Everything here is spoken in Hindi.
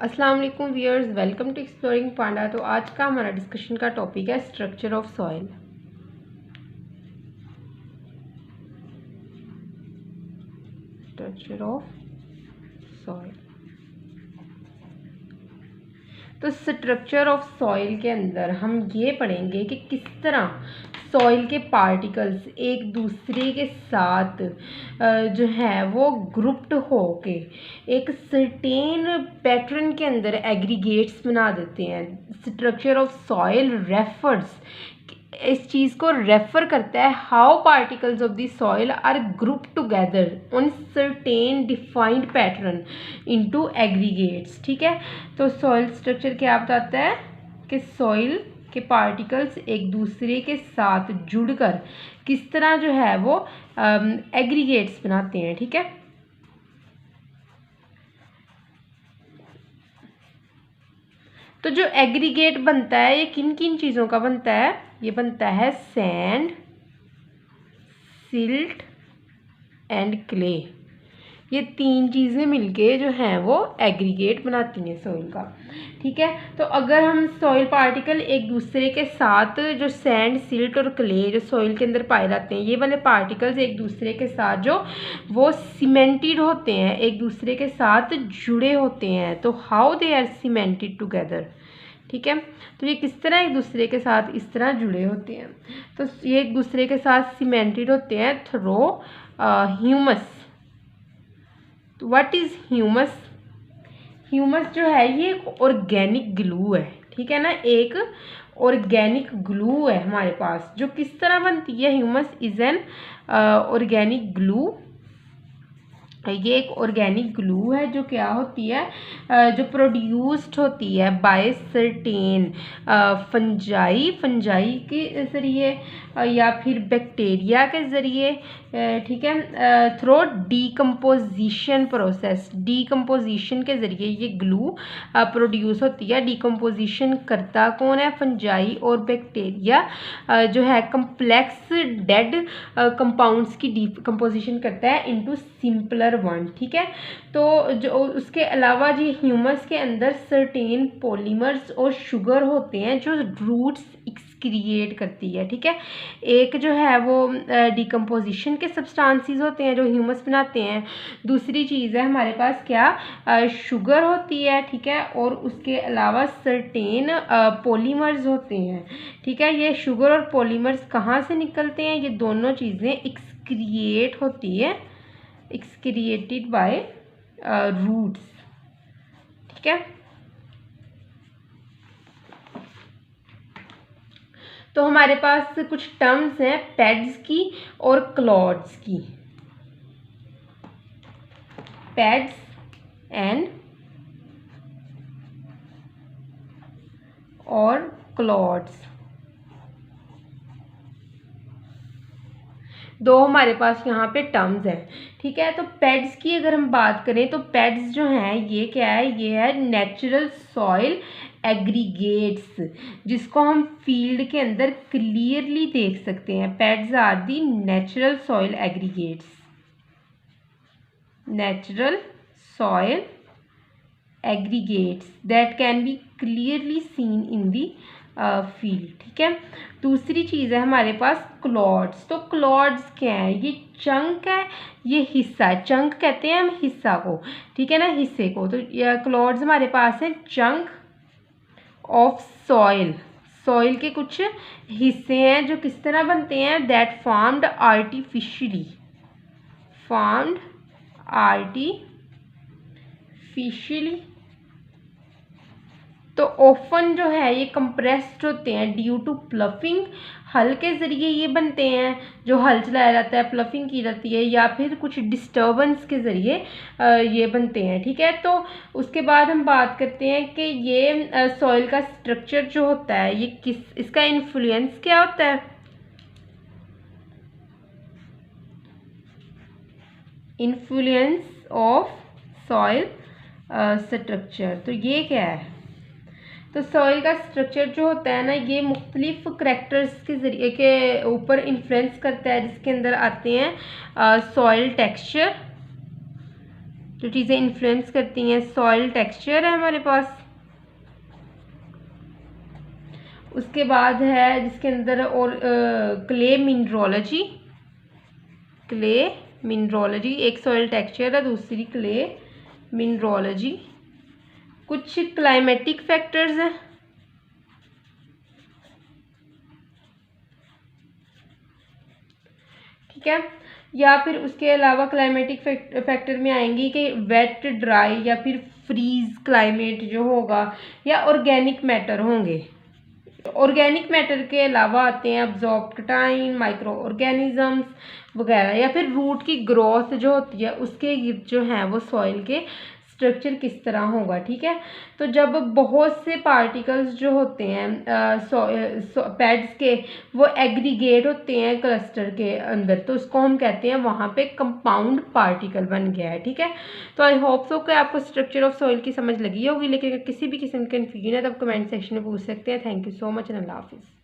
अस्सलाम वालेकुम व्यूअर्स, वेलकम टू एक्सप्लोरिंग पांडा। तो आज का हमारा डिस्कशन का टॉपिक है structure of soil. Structure of soil. तो स्ट्रक्चर ऑफ सॉइल के अंदर हम ये पढ़ेंगे कि किस तरह सॉइल के पार्टिकल्स एक दूसरे के साथ जो है वो ग्रुप्ड होके एक सर्टेन पैटर्न के अंदर एग्रीगेट्स बना देते हैं। स्ट्रक्चर ऑफ सॉइल रेफर्स, इस चीज़ को रेफर करता है how particles of the soil are group together on certain defined pattern into aggregates. ठीक है, तो सॉइल स्ट्रक्चर क्या बताता है कि सॉइल के पार्टिकल्स एक दूसरे के साथ जुड़कर किस तरह जो है वो एग्रीगेट्स बनाते हैं। ठीक है, तो जो एग्रीगेट बनता है ये किन किन चीज़ों का बनता है? ये बनता है सैंड, सिल्ट एंड क्ले। ये तीन चीज़ें मिलके जो हैं वो एग्रीगेट बनाती हैं सॉइल का। ठीक है, तो अगर हम सॉइल पार्टिकल एक दूसरे के साथ, जो सैंड, सिल्ट और क्ले जो सॉइल के अंदर पाए जाते हैं, ये वाले पार्टिकल्स एक दूसरे के साथ जो वो सीमेंटेड होते हैं, एक दूसरे के साथ जुड़े होते हैं। तो how they are cemented together. ठीक है, तो ये किस तरह एक दूसरे के साथ इस तरह जुड़े होते हैं? तो ये एक दूसरे के साथ सीमेंटेड होते हैं थ्रू ह्यूमस। तो व्हाट इज़ ह्यूमस? ह्यूमस जो है ये एक ऑर्गेनिक ग्लू है। ठीक है ना, एक ऑर्गेनिक ग्लू है हमारे पास। जो किस तरह बनती है? Humus is an organic glue. ये एक ऑर्गेनिक ग्लू है जो क्या होती है, जो प्रोड्यूस्ड होती है बाय सर्टेन फंजाई के ज़रिए या फिर बैक्टीरिया के ज़रिए। ठीक है, थ्रू डीकम्पोजिशन प्रोसेस, डीकम्पोजिशन के ज़रिए ये ग्लू प्रोड्यूस होती है। डीकम्पोजिशन करता कौन है? फंजाई और बैक्टीरिया जो है कम्प्लेक्स डेड कंपाउंड्स की डीकम्पोजिशन करता है इनटू सिंपलर वन। ठीक है, तो जो उसके अलावा जी ह्यूमस के अंदर सर्टेन पॉलीमर्स और शुगर होते हैं जो रूट्स एक्सक्रिएट करती है। ठीक है, एक जो है वो डिकम्पोजिशन के सब्सटेंसेस होते हैं जो ह्यूमस बनाते हैं। दूसरी चीज़ है हमारे पास क्या, शुगर होती है। ठीक है, और उसके अलावा सर्टेन पॉलीमर्स होते हैं। ठीक है, ये शुगर और पॉलीमर्स कहाँ से निकलते हैं? ये दोनों चीज़ें एक्सक्रिएट होती है, एक्सक्रिएटेड बाय रूट्स। ठीक है, तो हमारे पास कुछ टर्म्स हैं पैड्स की और क्लॉड्स की। पैड्स एंड और क्लॉड्स, दो हमारे पास यहाँ पे टर्म्स हैं। ठीक है, तो पैड्स की अगर हम बात करें तो पैड्स जो हैं ये क्या है? ये है नेचुरल सॉइल एग्रीगेट्स, जिसको हम फील्ड के अंदर क्लियरली देख सकते हैं। Peds are the natural soil aggregates, natural soil aggregates that can be clearly seen in the field. ठीक है, दूसरी चीज़ है हमारे पास क्लॉड्स। तो क्लॉड्स क्या है? ये चंक है, ये हिस्सा है। चंक कहते हैं हम हिस्सा को, ठीक है ना, हिस्से को। तो ये क्लॉड्स हमारे पास है चंक ऑफ सॉइल, सॉइल के कुछ हिस्से हैं जो किस तरह बनते हैं? That formed artificially, formed artificially. तो ओफन जो है ये कंप्रेस्ड होते हैं ड्यू टू प्लफिंग। हल के ज़रिए ये बनते हैं, जो हल चलाया जाता है, प्लफिंग की जाती है, या फिर कुछ डिस्टर्बेंस के ज़रिए ये बनते हैं। ठीक है, तो उसके बाद हम बात करते हैं कि ये सॉइल का स्ट्रक्चर जो होता है ये किस, इसका इन्फ्लुएंस क्या होता है? Influence of soil structure. तो ये क्या है? तो सॉइल का स्ट्रक्चर जो होता है ना, ये मुख्तलिफ करैक्टर्स के ज़रिए के ऊपर इन्फ्लुएंस करता है, जिसके अंदर आते हैं सॉइल टेक्सचर, जो चीज़ें इन्फ्लुएंस करती हैं, सॉइल टेक्सचर है हमारे पास। उसके बाद है जिसके अंदर और क्ले मिनरोलॉजी, क्ले मिनरोलॉजी, एक सॉइल टेक्सचर है, दूसरी क्ले मिनरोलॉजी। कुछ क्लाइमेटिक फैक्टर्स हैं, ठीक है, या फिर उसके अलावा क्लाइमेटिक फैक्टर में आएंगी कि वेट, ड्राई या फिर फ्रीज क्लाइमेट जो होगा, या ऑर्गेनिक मैटर होंगे। ऑर्गेनिक मैटर के अलावा आते हैं अब्जॉर्ब्ड टाइम, माइक्रो ऑर्गेनिजम्स वगैरह, या फिर रूट की ग्रोथ जो होती है उसके जो हैं वो सॉइल के स्ट्रक्चर किस तरह होगा, ठीक है। तो जब बहुत से पार्टिकल्स जो होते हैं पैड्स के वो एग्रीगेट होते हैं क्लस्टर के अंदर, तो उसको हम कहते हैं वहाँ पे कंपाउंड पार्टिकल बन गया है, ठीक है। तो आई होप सो कि आपको स्ट्रक्चर ऑफ सॉइल की समझ लगी होगी, लेकिन अगर किसी भी किस्म की कन्फ्यूजन है तो आप कमेंट सेक्शन में पूछ सकते हैं। Thank you so much and अल्लाह हाफिज़।